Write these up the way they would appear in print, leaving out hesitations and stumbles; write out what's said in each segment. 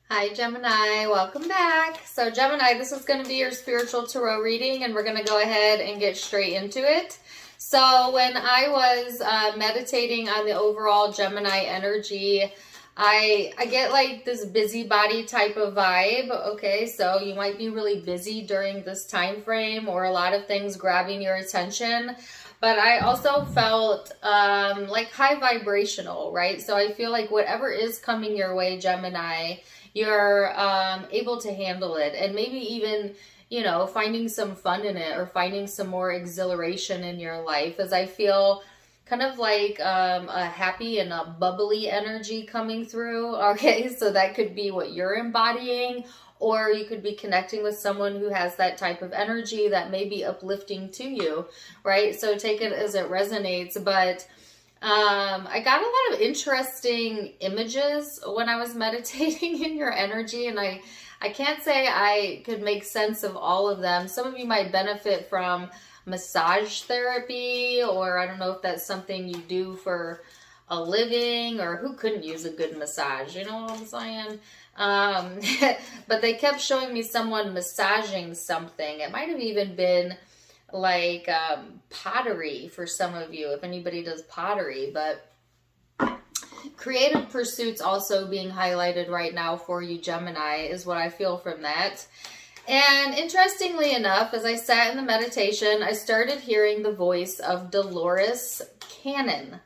Hi Gemini, welcome back. So Gemini, this is going to be your spiritual tarot reading and we're going to go ahead and get straight into it. So when I was meditating on the overall Gemini energy, I get like this busybody type of vibe. Okay, so you might be really busy during this time frame or a lot of things grabbing your attention. But I also felt like high vibrational, right? So I feel like whatever is coming your way, Gemini, you're able to handle it, and maybe even, you know, finding some fun in it or finding some more exhilaration in your life, as I feel kind of like a happy and a bubbly energy coming through. Okay, so that could be what you're embodying, or you could be connecting with someone who has that type of energy that may be uplifting to you, right? So take it as it resonates. But I got a lot of interesting images when I was meditating in your energy, and I can't say I could make sense of all of them. Some of you might benefit from massage therapy, or I don't know if that's something you do for a living, or who couldn't use a good massage, you know what I'm saying? But they kept showing me someone massaging something. It might have even been like pottery for some of you, if anybody does pottery. But creative pursuits also being highlighted right now for you, Gemini, is what I feel from that. And interestingly enough, as I sat in the meditation, I started hearing the voice of Dolores Cannon.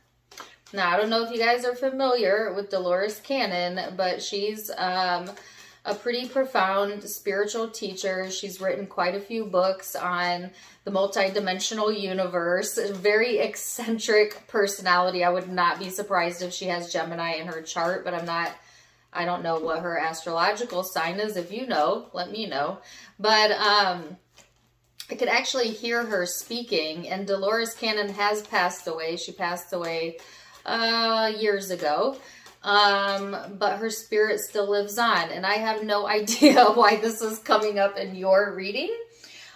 Now, I don't know if you guys are familiar with Dolores Cannon, but she's a pretty profound spiritual teacher. She's written quite a few books on the multidimensional universe. A very eccentric personality. I would not be surprised if she has Gemini in her chart, but I don't know what her astrological sign is. If you know, let me know. But I could actually hear her speaking, and Dolores Cannon has passed away. She passed away years ago. But her spirit still lives on, and I have no idea why this is coming up in your reading,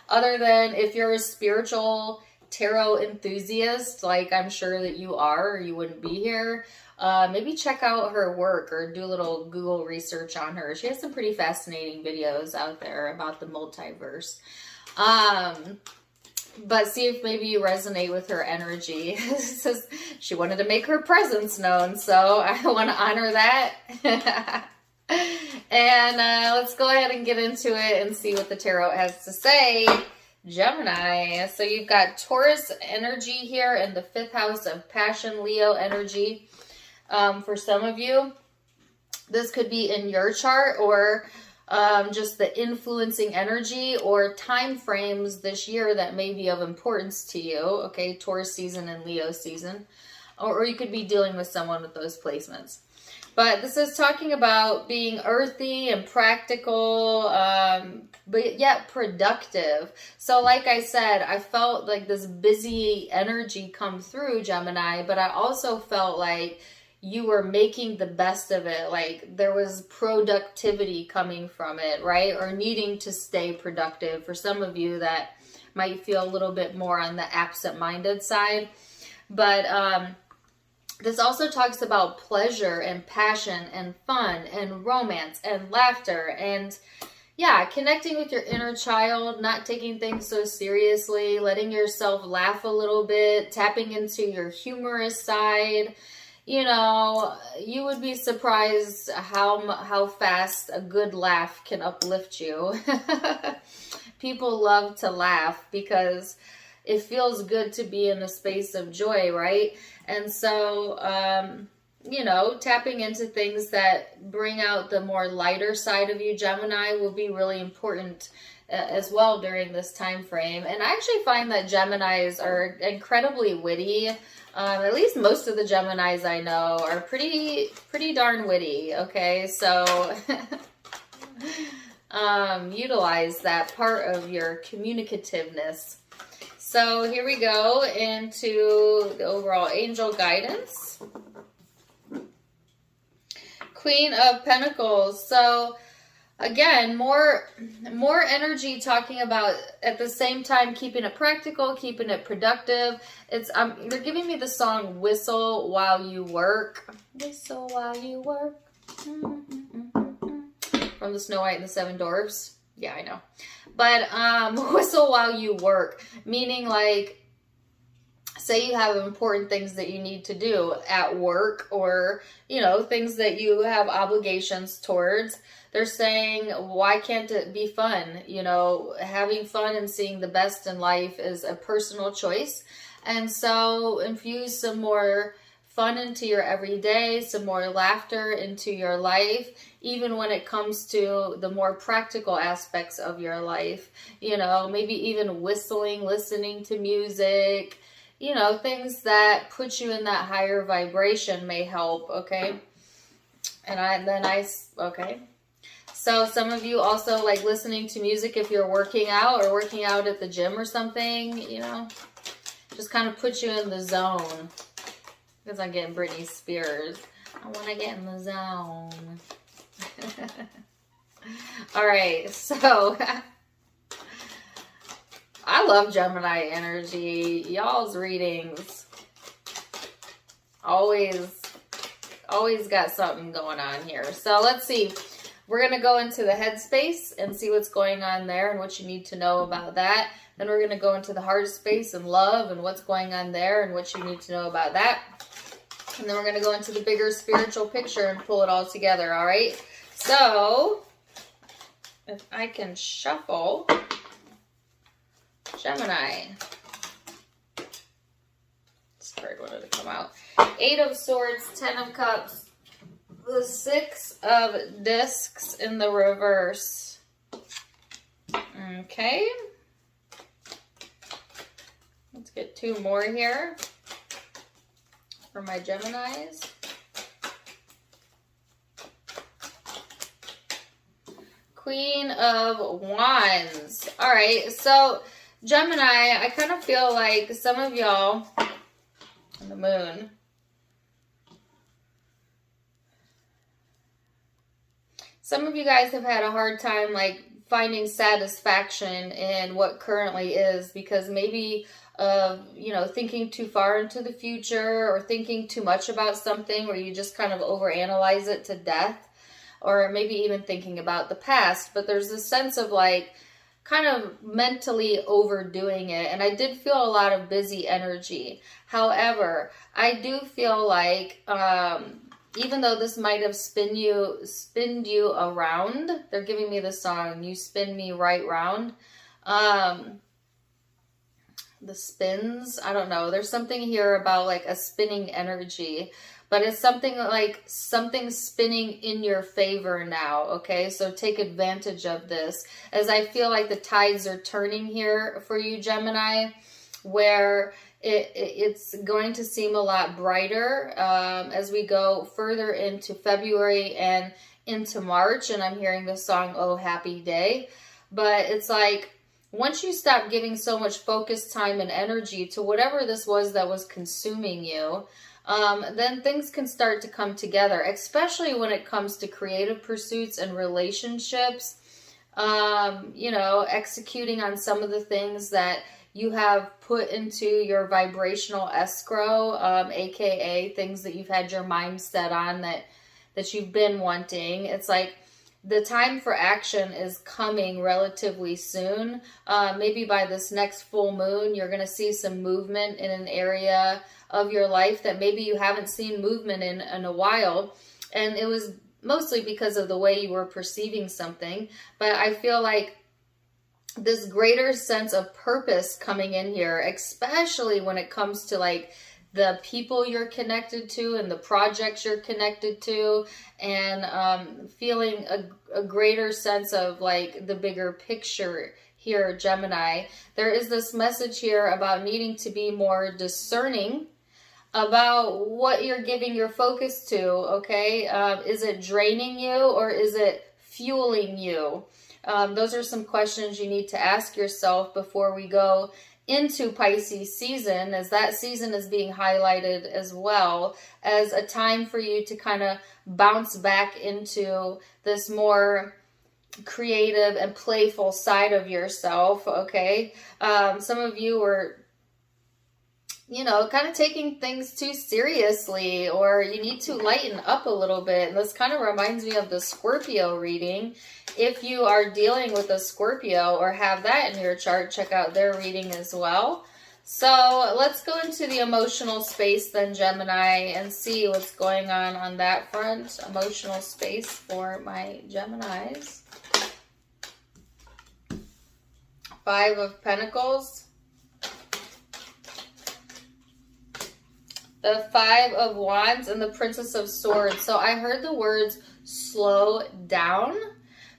other than if you're a spiritual tarot enthusiast, like I'm sure that you are, or you wouldn't be here. Maybe check out her work or do a little Google research on her. She has some pretty fascinating videos out there about the multiverse. But see if maybe you resonate with her energy. She wanted to make her presence known, so I want to honor that. And let's go ahead and get into it and see what the tarot has to say. Gemini. So you've got Taurus energy here in the 5th house of passion, Leo energy. For some of you, this could be in your chart, or just the influencing energy or time frames this year that may be of importance to you. Okay, Taurus season and Leo season. Or you could be dealing with someone with those placements. But this is talking about being earthy and practical, but yet productive. So like I said, I felt like this busy energy come through, Gemini, but I also felt like you were making the best of it. Like there was productivity coming from it, right? Or needing to stay productive. For some of you, that might feel a little bit more on the absent-minded side. But this also talks about pleasure and passion and fun and romance and laughter and, yeah, connecting with your inner child, not taking things so seriously, letting yourself laugh a little bit, tapping into your humorous side. You know, you would be surprised how fast a good laugh can uplift you. People love to laugh because it feels good to be in a space of joy, right? And so, you know, tapping into things that bring out the more lighter side of you, Gemini, will be really important as well during this time frame. And I actually find that Geminis are incredibly witty. At least most of the Geminis I know are pretty darn witty. Okay, so utilize that part of your communicativeness. So here we go into the overall angel guidance. Queen of Pentacles. So again, more energy talking about at the same time keeping it practical, keeping it productive. It's they're giving me the song "Whistle While You Work." Whistle while you work. From the Snow White and the Seven Dwarfs. Yeah, I know. But whistle while you work, meaning like, say you have important things that you need to do at work, or, you know, things that you have obligations towards. They're saying, why can't it be fun? You know, having fun and seeing the best in life is a personal choice. And so infuse some more fun into your everyday, some more laughter into your life, even when it comes to the more practical aspects of your life. You know, maybe even whistling, listening to music, you know, things that put you in that higher vibration may help, okay? Okay. So some of you also like listening to music if you're working out or working out at the gym or something, you know, just kind of put you in the zone. Because I'm getting Britney Spears. I want to get in the zone. All right, so I love Gemini energy. Y'all's readings always got something going on here. So let's see. We're going to go into the Headspace and see what's going on there and what you need to know about that. Then we're going to go into the Heart Space and love and what's going on there and what you need to know about that. And then we're going to go into the bigger spiritual picture and pull it all together, all right? So, if I can shuffle Gemini. This card wanted to come out. 8 of Swords, 10 of Cups, the 6 of Discs in the reverse. Okay. Let's get 2 more here for my Geminis. Queen of Wands. All right, so Gemini, I kind of feel like some of y'all, and the moon, some of you guys have had a hard time like finding satisfaction in what currently is, because maybe of, you know, thinking too far into the future or thinking too much about something where you just kind of overanalyze it to death, or maybe even thinking about the past. But there's this sense of like kind of mentally overdoing it. And I did feel a lot of busy energy. However, I do feel like even though this might have spinned you around, they're giving me the song, You Spin Me Right Round. The spins, I don't know. There's something here about like a spinning energy, but it's something like something spinning in your favor now, okay? So take advantage of this, as I feel like the tides are turning here for you, Gemini, where it's going to seem a lot brighter as we go further into February and into March. And I'm hearing the song, Oh Happy Day. But it's like, once you stop giving so much focus, time, and energy to whatever this was that was consuming you, then things can start to come together, especially when it comes to creative pursuits and relationships, you know, executing on some of the things that you have put into your vibrational escrow, aka things that you've had your mind set on that you've been wanting. It's like the time for action is coming relatively soon. Maybe by this next full moon, you're going to see some movement in an area of your life that maybe you haven't seen movement in a while. And it was mostly because of the way you were perceiving something. But I feel like this greater sense of purpose coming in here, especially when it comes to like the people you're connected to and the projects you're connected to, and feeling a greater sense of like the bigger picture here, Gemini. There is this message here about needing to be more discerning about what you're giving your focus to, okay? Is it draining you or is it fueling you? Those are some questions you need to ask yourself before we go into Pisces season, as that season is being highlighted as well as a time for you to kind of bounce back into this more creative and playful side of yourself, okay? Some of you were you know, kind of taking things too seriously, or you need to lighten up a little bit. And this kind of reminds me of the Scorpio reading. If you are dealing with a Scorpio or have that in your chart, check out their reading as well. So let's go into the emotional space then, Gemini, and see what's going on that front. Emotional space for my Geminis. 5 of Pentacles. The 5 of Wands and the Princess of Swords. So I heard the words slow down.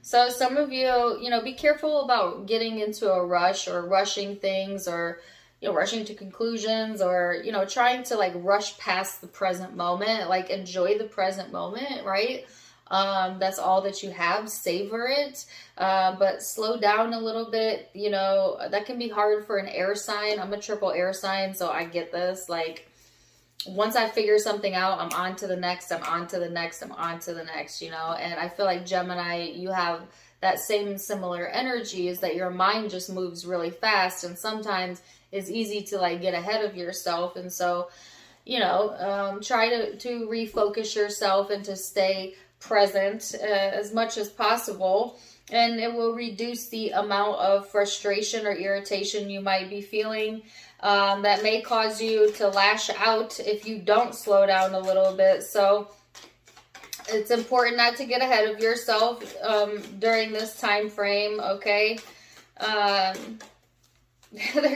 So some of you, you know, be careful about getting into a rush or rushing things, or, you know, rushing to conclusions, or, you know, trying to like rush past the present moment. Like, enjoy the present moment, right? That's all that you have. Savor it. But slow down a little bit. You know, that can be hard for an air sign. I'm a triple air sign, so I get this. Like, once I figure something out, I'm on to the next, I'm on to the next, I'm on to the next, you know. And I feel like Gemini, you have that same similar energy, is that your mind just moves really fast, and sometimes it's easy to like get ahead of yourself. And so, you know, try to refocus yourself and to stay present as much as possible. And it will reduce the amount of frustration or irritation you might be feeling. That may cause you to lash out if you don't slow down a little bit. So it's important not to get ahead of yourself during this time frame, okay? They're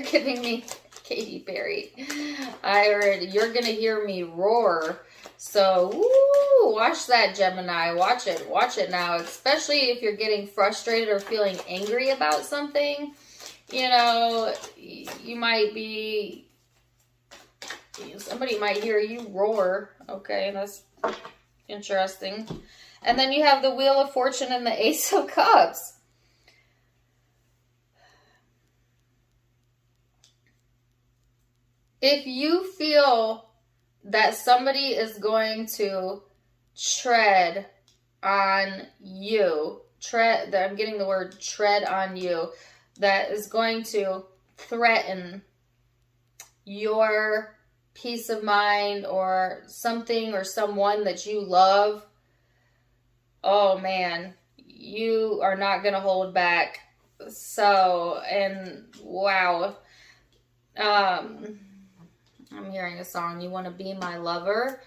giving me Katy Perry. I heard you're going to hear me roar. So, woo, watch that, Gemini. Watch it now, especially if you're getting frustrated or feeling angry about something. You know, you might be, somebody might hear you roar. Okay, that's interesting. And then you have the Wheel of Fortune and the Ace of Cups. If you feel that somebody is going to tread on you, I'm getting the word tread on you, that is going to threaten your peace of mind or something or someone that you love, oh man, you are not going to hold back. So, and wow, I'm hearing a song, You Want to Be My Lover.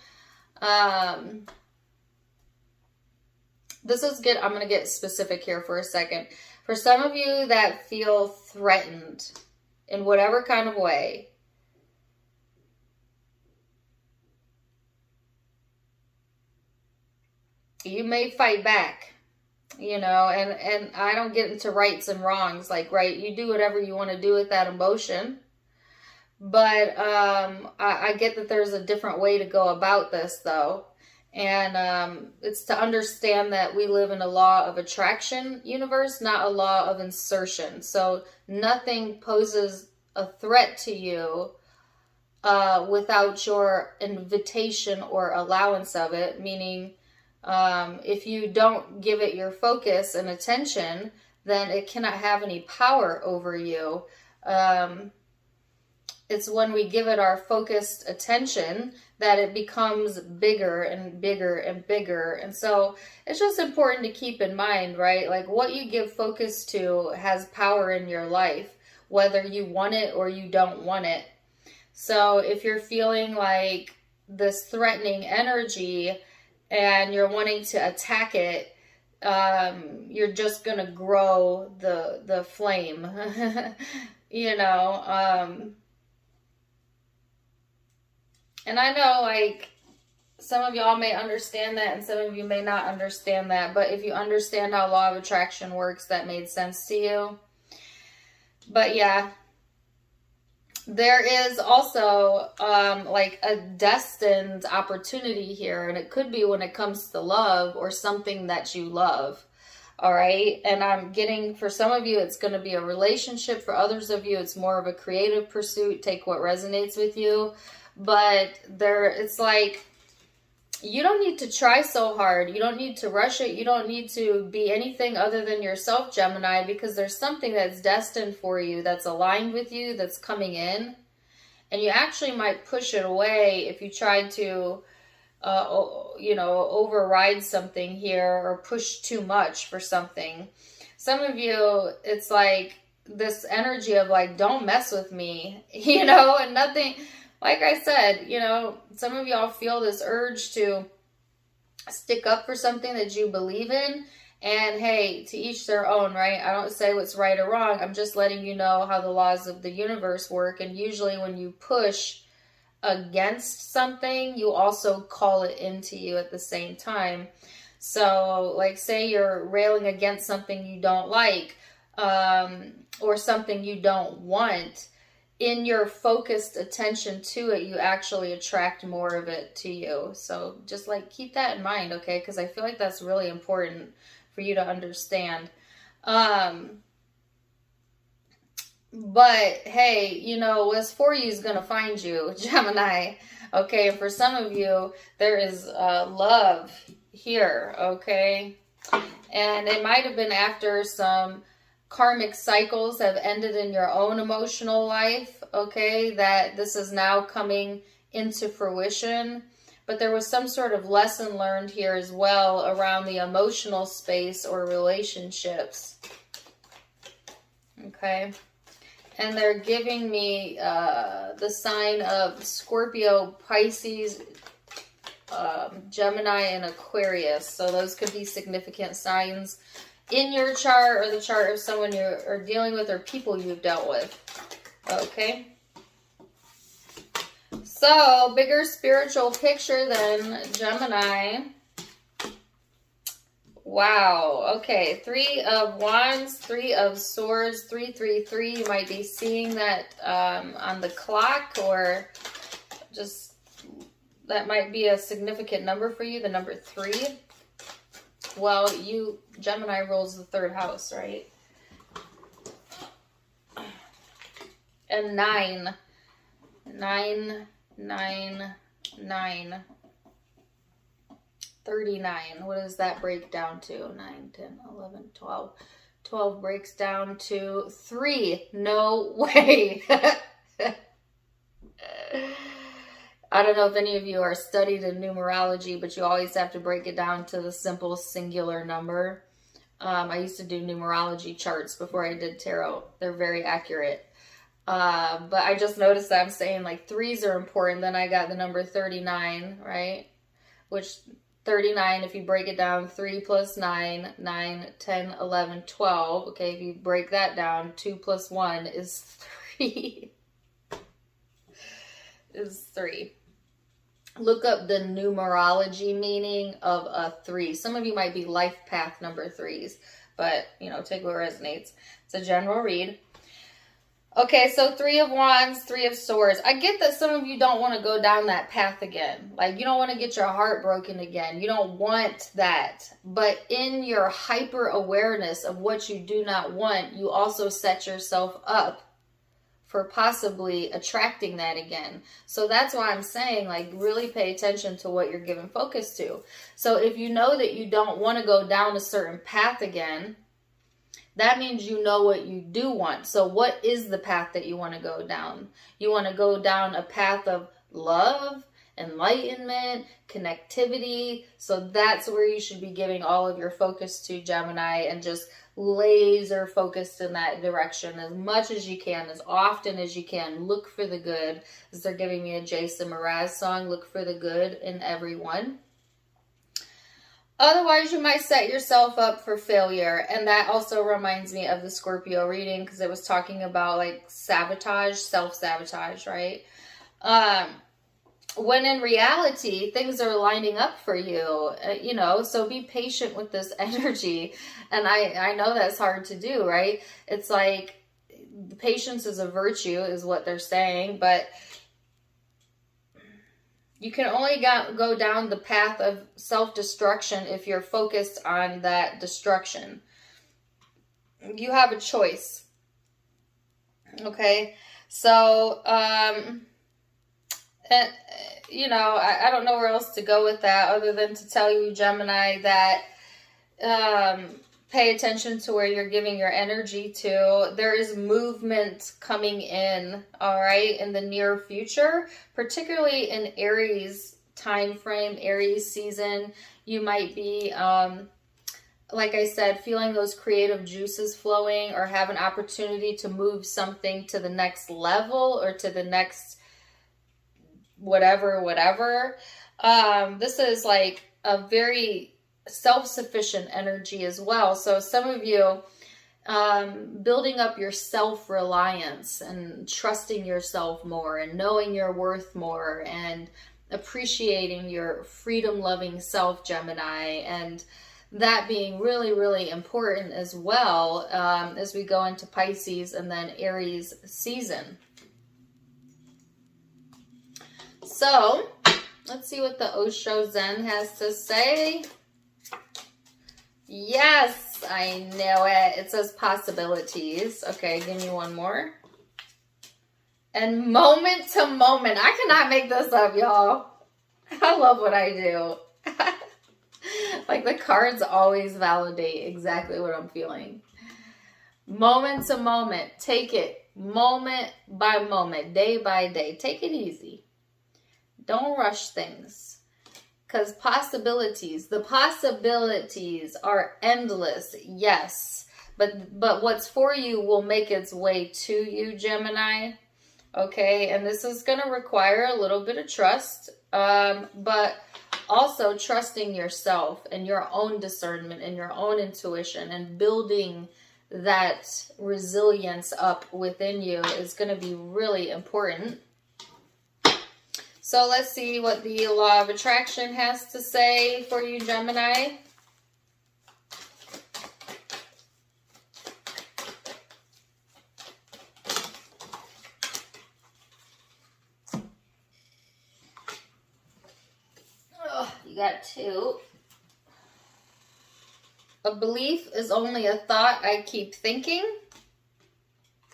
This is good. I'm going to get specific here for a second. For some of you that feel threatened in whatever kind of way, you may fight back, you know, and I don't get into rights and wrongs. Like, right, you do whatever you want to do with that emotion. But I get that there's a different way to go about this, though. And it's to understand that we live in a law of attraction universe, not a law of insertion. So nothing poses a threat to you without your invitation or allowance of it. Meaning, if you don't give it your focus and attention, then it cannot have any power over you. It's when we give it our focused attention that it becomes bigger and bigger and bigger. And so it's just important to keep in mind, right? Like, what you give focus to has power in your life, whether you want it or you don't want it. So if you're feeling like this threatening energy and you're wanting to attack it, you're just going to grow the flame, you know. And I know, like, some of y'all may understand that and some of you may not understand that. But if you understand how law of attraction works, that made sense to you. But yeah, there is also like a destined opportunity here. And it could be when it comes to love or something that you love. All right. And I'm getting, for some of you, it's going to be a relationship. For others of you, it's more of a creative pursuit. Take what resonates with you. But it's like, you don't need to try so hard. You don't need to rush it. You don't need to be anything other than yourself, Gemini, because there's something that's destined for you, that's aligned with you, that's coming in. And you actually might push it away if you tried to, override something here or push too much for something. Some of you, it's like this energy of like, don't mess with me, and nothing, like I said, some of y'all feel this urge to stick up for something that you believe in. And hey, to each their own, right? I don't say what's right or wrong. I'm just letting you know how the laws of the universe work. And usually when you push against something, you also call it into you at the same time. So like say you're railing against something you don't like, or something you don't want. In your focused attention to it, you actually attract more of it to you. So just like keep that in mind, okay? Because I feel like that's really important for you to understand. But hey, what's for you is going to find you, Gemini. Okay, and for some of you, there is love here, okay? And it might have been after some karmic cycles have ended in your own emotional life, okay, that this is now coming into fruition. But there was some sort of lesson learned here as well around the emotional space or relationships. Okay. And they're giving me the sign of Scorpio, Pisces, Gemini, and Aquarius. So those could be significant signs in your chart or the chart of someone you are dealing with or people you've dealt with. Okay. So, bigger spiritual picture than Gemini. Wow. Okay. 3 of Wands, 3 of Swords, 333. You might be seeing that on the clock, or just that might be a significant number for you, the number 3. Well, Gemini rules the 3rd house, right? And 9. 9, 9, 9. 39. What does that break down to? 9, 10, 11, 12. 12 breaks down to 3. No way. I don't know if any of you are studied in numerology, but you always have to break it down to the simple singular number. I used to do numerology charts before I did tarot. They're very accurate. But I just noticed that I'm saying like 3s are important. Then I got the number 39, right? Which 39, if you break it down, 3 plus 9, 9, 10, 11, 12. Okay, if you break that down, 2 plus 1 is 3. Is 3. Look up the numerology meaning of a 3. Some of you might be life path number 3s, but, take what resonates. It's a general read. Okay, so 3 of Wands, 3 of Swords. I get that some of you don't want to go down that path again. Like, you don't want to get your heart broken again. You don't want that. But in your hyper awareness of what you do not want, you also set yourself up for possibly attracting that again. So that's why I'm saying, like, really pay attention to what you're giving focus to. So if you know that you don't want to go down a certain path again, that means you know what you do want. So what is the path that you want to go down? You want to go down a path of love, enlightenment, connectivity. So that's where you should be giving all of your focus to, Gemini, and just laser focused in that direction as much as you can, as often as you can. Look for the good. As they're giving me a Jason Mraz song, look for the good in everyone. Otherwise, you might set yourself up for failure. And that also reminds me of the Scorpio reading, because it was talking about like sabotage, self-sabotage, right? When in reality, things are lining up for you, so be patient with this energy. And I know that's hard to do, right? It's like patience is a virtue is what they're saying, but you can only go down the path of self-destruction if you're focused on that destruction. You have a choice. Okay? So, and, I don't know where else to go with that other than to tell you, Gemini, that pay attention to where you're giving your energy to. There is movement coming in, all right, in the near future, particularly in Aries time frame, Aries season. You might be, like I said, feeling those creative juices flowing, or have an opportunity to move something to the next level or to the next whatever. This is like a very self-sufficient energy as well. So some of you building up your self-reliance and trusting yourself more and knowing your worth more and appreciating your freedom-loving self, Gemini, and that being really, really important as well as we go into Pisces and then Aries season. So let's see what the Osho Zen has to say. Yes, I know it. It says possibilities. Okay, give me one more. And moment to moment. I cannot make this up, y'all. I love what I do. Like, the cards always validate exactly what I'm feeling. Moment to moment. Take it moment by moment, day by day. Take it easy. Don't rush things. Because the possibilities are endless, yes. But what's for you will make its way to you, Gemini. Okay, and this is going to require a little bit of trust, but also trusting yourself and your own discernment and your own intuition, and building that resilience up within you is going to be really important. So let's see what the law of attraction has to say for you, Gemini. Oh, you got two. A belief is only a thought I keep thinking.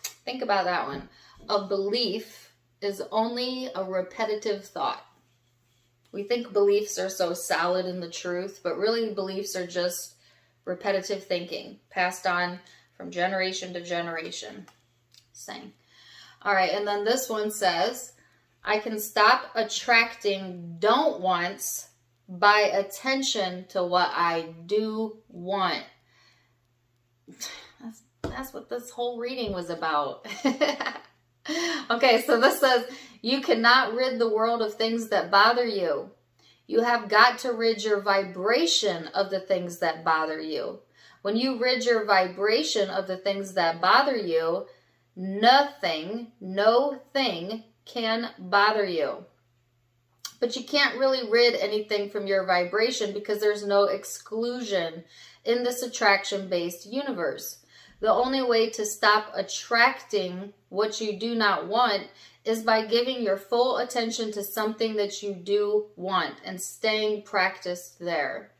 Think about that one. A belief is only a repetitive thought. We think beliefs are so solid in the truth, but really beliefs are just repetitive thinking passed on from generation to generation. Same. All right, and then this one says, I can stop attracting don't wants by attention to what I do want. That's what this whole reading was about. Okay, so this says, you cannot rid the world of things that bother you. You have got to rid your vibration of the things that bother you. When you rid your vibration of the things that bother you, nothing, no thing can bother you. But you can't really rid anything from your vibration because there's no exclusion in this attraction-based universe. The only way to stop attracting what you do not want is by giving your full attention to something that you do want and staying practiced there.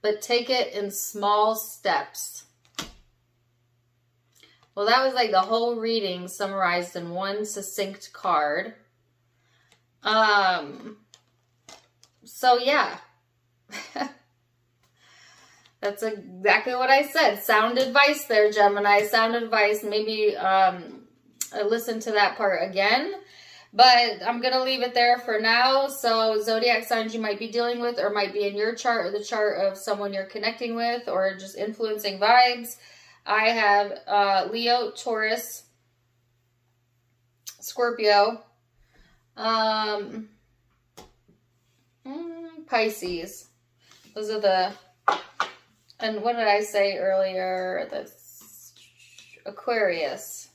But take it in small steps. Well, that was like the whole reading summarized in one succinct card. So yeah. That's exactly what I said. Sound advice there, Gemini. Sound advice. Maybe listen to that part again. But I'm going to leave it there for now. So zodiac signs you might be dealing with, or might be in your chart, or the chart of someone you're connecting with, or just influencing vibes. I have Leo, Taurus, Scorpio, Pisces. Those are the... And what did I say earlier? That's Aquarius.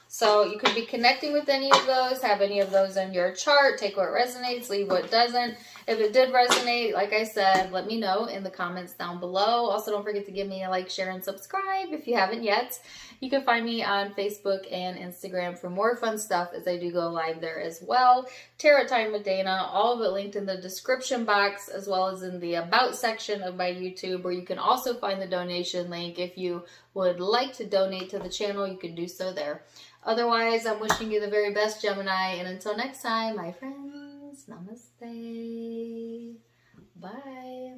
So you could be connecting with any of those, have any of those in your chart. Take what resonates, leave what doesn't. If it did resonate, like I said, let me know in the comments down below. Also, don't forget to give me a like, share, and subscribe if you haven't yet. You can find me on Facebook and Instagram for more fun stuff, as I do go live there as well. Tarot Time with Dana, all of it linked in the description box, as well as in the About section of my YouTube, where you can also find the donation link. If you would like to donate to the channel, you can do so there. Otherwise, I'm wishing you the very best, Gemini. And until next time, my friends, namaste. Bye.